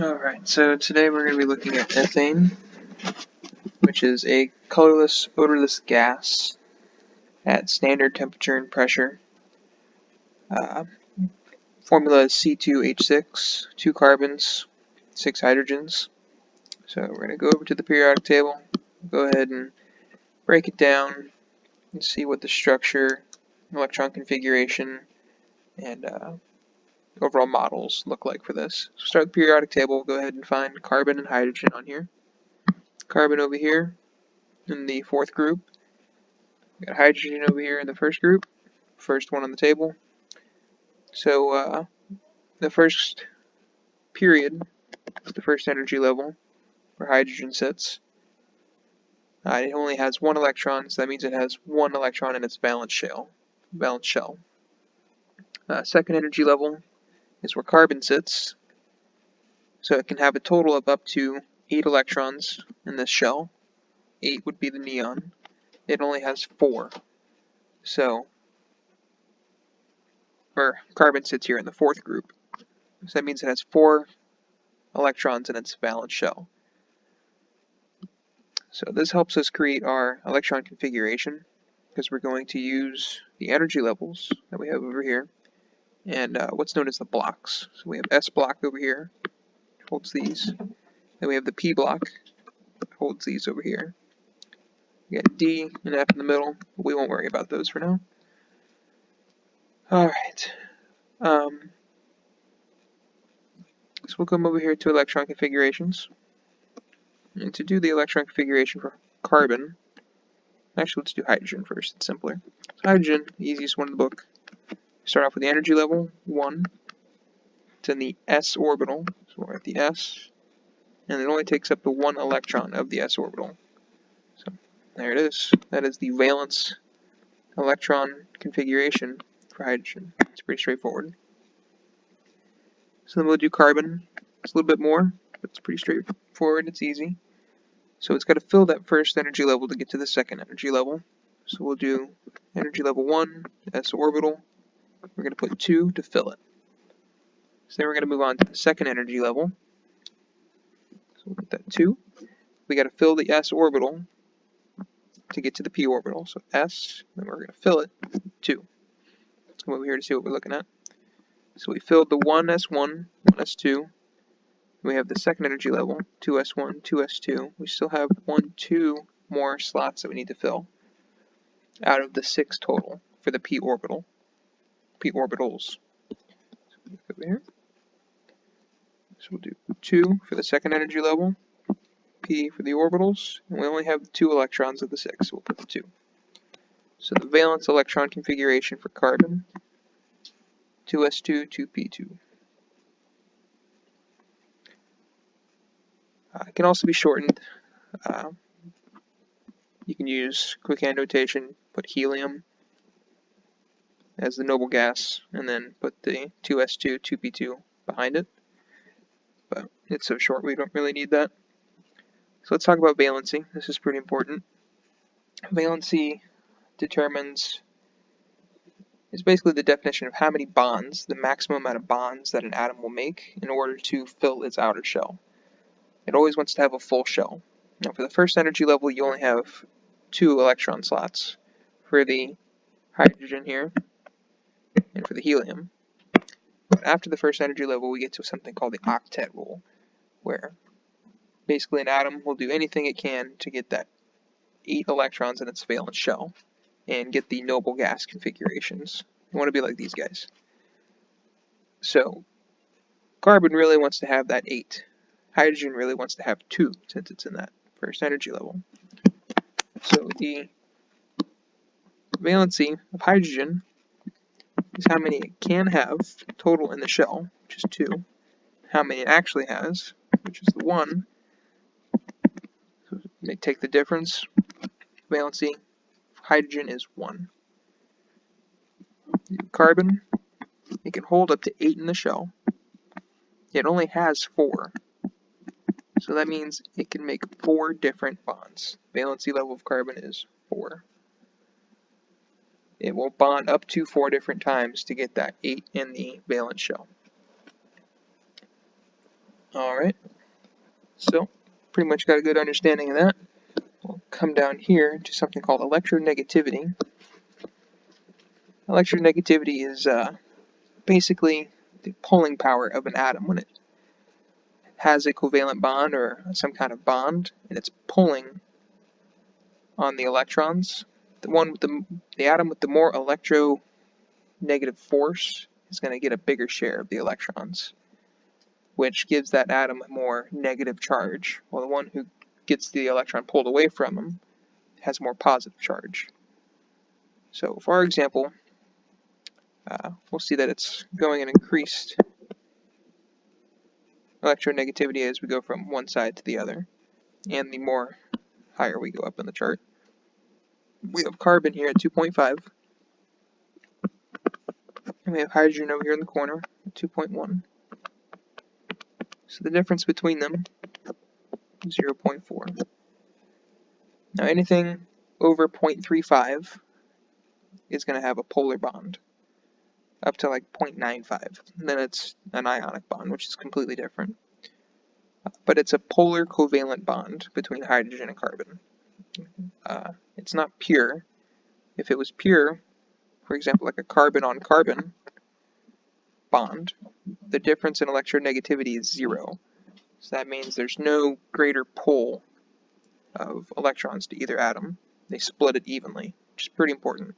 Alright, so today we're going to be looking at ethane, which is a colorless, odorless gas at standard temperature and pressure. Formula is C2H6, 2 carbons, 6 hydrogens. So we're going to go over to the periodic table, go ahead and break it down and see what the structure, electron configuration, and overall models look like for this. So start the periodic table, go ahead and find carbon and hydrogen on here. Carbon over here in the fourth group. We got hydrogen over here in the first group, first one on the table. So the first period, the first energy level where hydrogen sits, it only has one electron, so that means it has one electron in its valence shell. Second energy level is where carbon sits, so it can have a total of up to 8 electrons in this shell. 8 would be the neon. It only has 4. So, or carbon sits here in the fourth group. So that means it has 4 electrons in its valence shell. So this helps us create our electron configuration because we're going to use the energy levels that we have over here and what's known as the blocks. So we have S block over here, holds these. Then we have the P block, holds these over here. We got D and F in the middle, but we won't worry about those for now. Alright. So we'll come over here to electron configurations. And to do the electron configuration for carbon, actually let's do hydrogen first, it's simpler. So hydrogen, the easiest one in the book. Start off with the energy level, 1. It's in the s orbital, so we're at the s. And it only takes up to 1 electron of the s orbital. So there it is. That is the valence electron configuration for hydrogen. It's pretty straightforward. So then we'll do carbon. It's a little bit more, but it's pretty straightforward. It's easy. So it's got to fill that first energy level to get to the second energy level. So we'll do energy level 1, s orbital. We're going to put 2 to fill it. So then we're going to move on to the second energy level. So we'll put that 2. We got to fill the s orbital to get to the p orbital. So s, then we're going to fill it 2. Let's come over here to see what we're looking at. So we filled the 1s1, 1s2. We have the second energy level, 2s1, 2s2. We still have 2 more slots that we need to fill out of the 6 total for the p orbital, p orbitals. So look over here. So we'll do 2 for the second energy level, p for the orbitals, and we only have 2 electrons of the 6, so we'll put the 2. So the valence electron configuration for carbon, 2s2, 2p2. It can also be shortened. You can use quick-hand notation, put helium as the noble gas, and then put the 2s2, 2p2 behind it. But it's so short we don't really need that. So let's talk about valency. This is pretty important. Valency is basically the definition of how many bonds, the maximum amount of bonds that an atom will make in order to fill its outer shell. It always wants to have a full shell. Now for the first energy level you only have 2 electron slots for the hydrogen here and for the helium. But after the first energy level we get to something called the octet rule, where basically an atom will do anything it can to get that 8 electrons in its valence shell and get the noble gas configurations. You want to be like these guys. So carbon really wants to have that 8. Hydrogen really wants to have 2 since it's in that first energy level. So the valency of hydrogen is how many it can have total in the shell, which is 2. How many it actually has, which is the 1. So they take the difference. Valency of hydrogen is 1. Carbon, it can hold up to 8 in the shell. It only has 4. So that means it can make 4 different bonds. Valency level of carbon is 4. It will bond up to 4 different times to get that 8 in the valence shell. Alright, so pretty much got a good understanding of that. We'll come down here to something called electronegativity. Electronegativity is basically the pulling power of an atom when it has a covalent bond or some kind of bond, and it's pulling on the electrons. The atom with the more electronegative force is going to get a bigger share of the electrons, which gives that atom a more negative charge, while the one who gets the electron pulled away from him has more positive charge. So for our example, we'll see that it's going in increased electronegativity as we go from one side to the other, and the more higher we go up in the chart. We have carbon here at 2.5, and we have hydrogen over here in the corner at 2.1. So the difference between them is 0.4. Now anything over 0.35 is going to have a polar bond, up to like 0.95. And then it's an ionic bond, which is completely different. But it's a polar covalent bond between hydrogen and carbon. It's not pure. If it was pure, for example, like a carbon-on-carbon bond, the difference in electronegativity is 0. So that means there's no greater pull of electrons to either atom. They split it evenly, which is pretty important.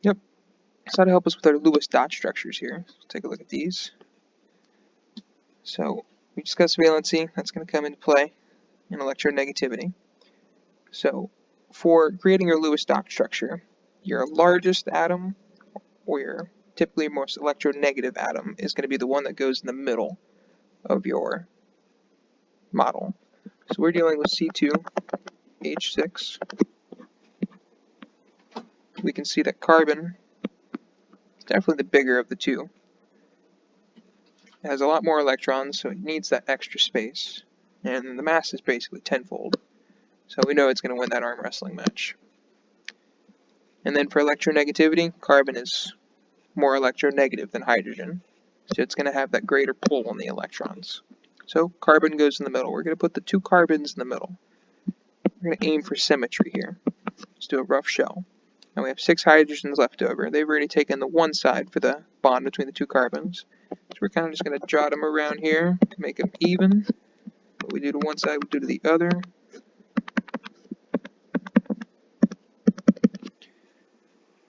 Yep. So that'll help us with our Lewis dot structures here. Let's take a look at these. So we discussed valency. That's going to come into play in electronegativity. So for creating your Lewis dot structure, your largest atom, or your typically most electronegative atom, is going to be the one that goes in the middle of your model. So we're dealing with C2H6. We can see that carbon is definitely the bigger of the two. It has a lot more electrons, so it needs that extra space. And the mass is basically tenfold. So we know it's going to win that arm wrestling match. And then for electronegativity, carbon is more electronegative than hydrogen. So it's going to have that greater pull on the electrons. So carbon goes in the middle. We're going to put the two carbons in the middle. We're going to aim for symmetry here. Let's do a rough shell. Now we have 6 hydrogens left over. They've already taken the one side for the bond between the two carbons. So we're kind of just going to jot them around here to make them even. What we do to one side, we do to the other.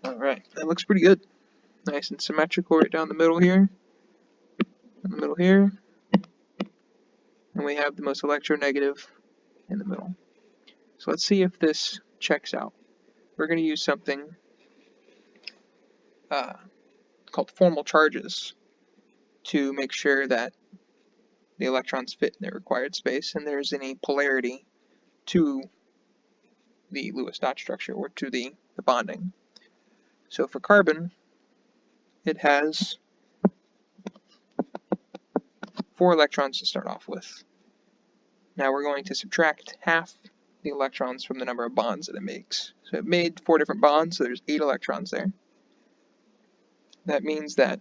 Alright, that looks pretty good. Nice and symmetrical right down the middle here. In the middle here. And we have the most electronegative in the middle. So let's see if this checks out. We're going to use something called formal charges to make sure that the electrons fit in their required space and there's any polarity to the Lewis dot structure or to the bonding. So for carbon, it has 4 electrons to start off with. Now we're going to subtract half the electrons from the number of bonds that it makes. So it made 4 different bonds, so there's 8 electrons there. That means that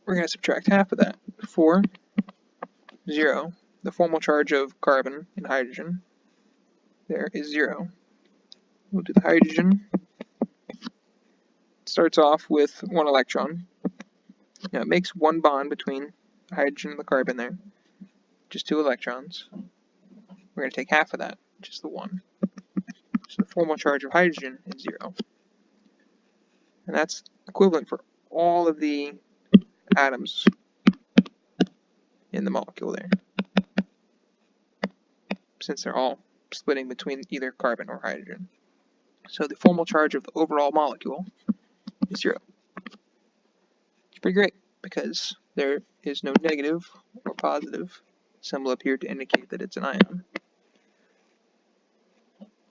we're going to subtract half of that. 4, 0. The formal charge of carbon and hydrogen there is 0. We'll do the hydrogen. It starts off with 1 electron. Now it makes 1 bond between the hydrogen and the carbon there. Just 2 electrons. We're going to take half of that, just the 1. So the formal charge of hydrogen is 0. And that's equivalent for all of the atoms in the molecule there, since they're all splitting between either carbon or hydrogen. So the formal charge of the overall molecule is 0. It's pretty great because there is no negative or positive symbol up here to indicate that it's an ion.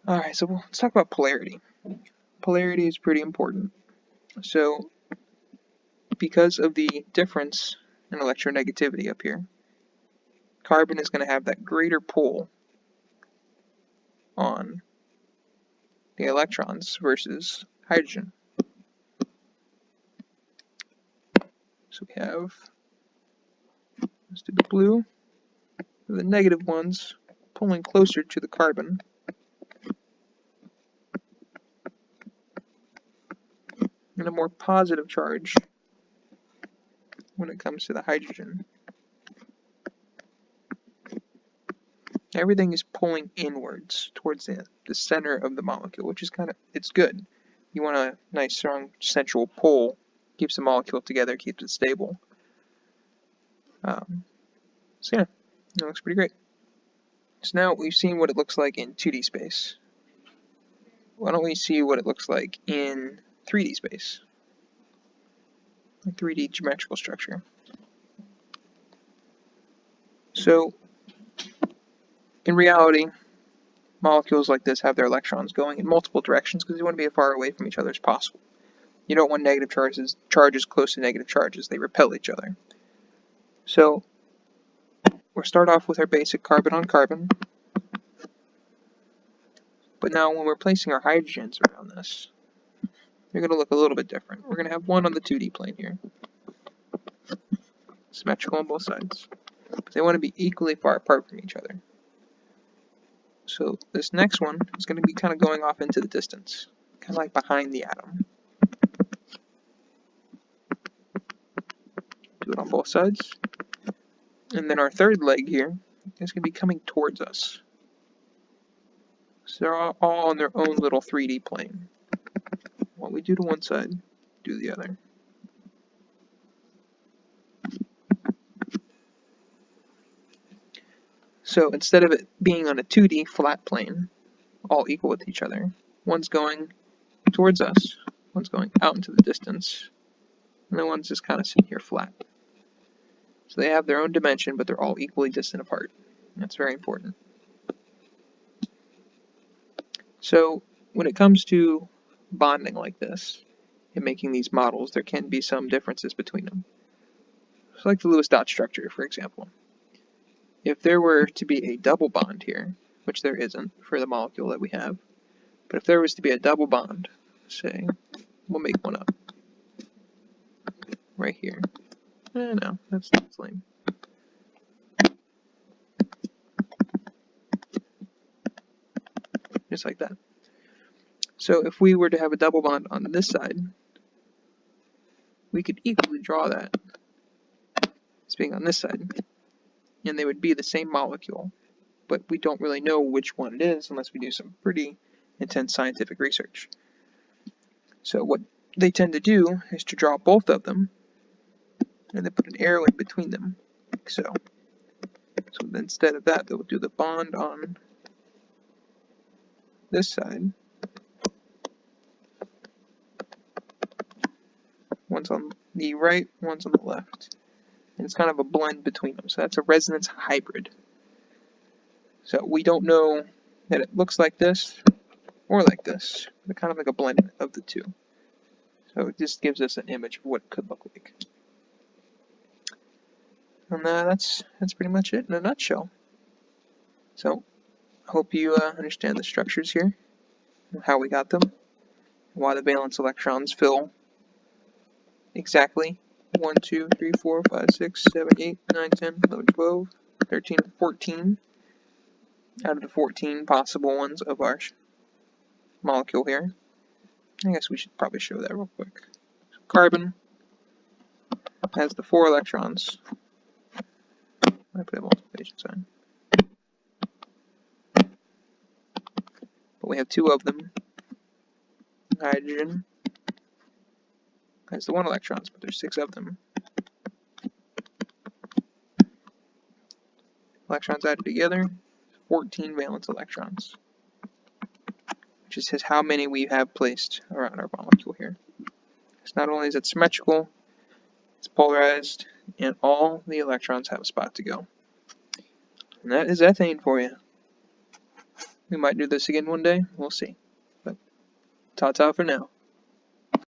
Alright, so let's talk about polarity. Polarity is pretty important. So because of the difference in electronegativity up here, carbon is going to have that greater pull on the electrons versus hydrogen. So we have Let's do the blue. The negative ones pulling closer to the carbon. And a more positive charge when it comes to the hydrogen. Everything is pulling inwards towards the center of the molecule, which is it's good. You want a nice strong central pull, keeps the molecule together, keeps it stable. So yeah, it looks pretty great. So now we've seen what it looks like in 2D space. Why don't we see what it looks like in 3D space? A 3D geometrical structure. So in reality, molecules like this have their electrons going in multiple directions because you want to be as far away from each other as possible. You don't want negative charges close to negative charges. They repel each other. So we'll start off with our basic carbon on carbon. But now when we're placing our hydrogens around this, they're going to look a little bit different. We're going to have one on the 2D plane here. Symmetrical on both sides. But they want to be equally far apart from each other. So this next one is going to be kind of going off into the distance. Kind of like behind the atom. Do it on both sides. And then our third leg here is going to be coming towards us. So they're all on their own little 3D plane. What we do to one side, do the other. So instead of it being on a 2D flat plane, all equal with each other, one's going towards us, one's going out into the distance, and the one's just kind of sitting here flat. So they have their own dimension, but they're all equally distant apart. That's very important. So when it comes to bonding like this and making these models, there can be some differences between them. So like the Lewis dot structure, for example. If there were to be a double bond here, which there isn't for the molecule that we have, but if there was to be a double bond, say, we'll make one up right here. No, that's lame. Just like that. So if we were to have a double bond on this side, we could equally draw that as being on this side, and they would be the same molecule, but we don't really know which one it is unless we do some pretty intense scientific research. So what they tend to do is to draw both of them and then put an arrow in between them, like so. So instead of that, they'll do the bond on this side. One's on the right, one's on the left. And it's kind of a blend between them. So that's a resonance hybrid. So we don't know that it looks like this or like this, but kind of like a blend of the two. So it just gives us an image of what it could look like. And that's pretty much it in a nutshell. So I hope you understand the structures here, and how we got them, and why the valence electrons fill exactly 1, 2, 3, 4, 5, 6, 7, 8, 9, 10, 11, 12, 13, 14 out of the 14 possible ones of our molecule here. I guess we should probably show that real quick. So carbon has the 4 electrons. I put a multiplication sign. But we have 2 of them. Hydrogen has the 1 electrons, but there's 6 of them. Electrons added together, 14 valence electrons, which is how many we have placed around our molecule here. So not only is it symmetrical, it's polarized, and all the electrons have a spot to go. And that is ethane for you. We might do this again one day, we'll see. But ta-ta for now.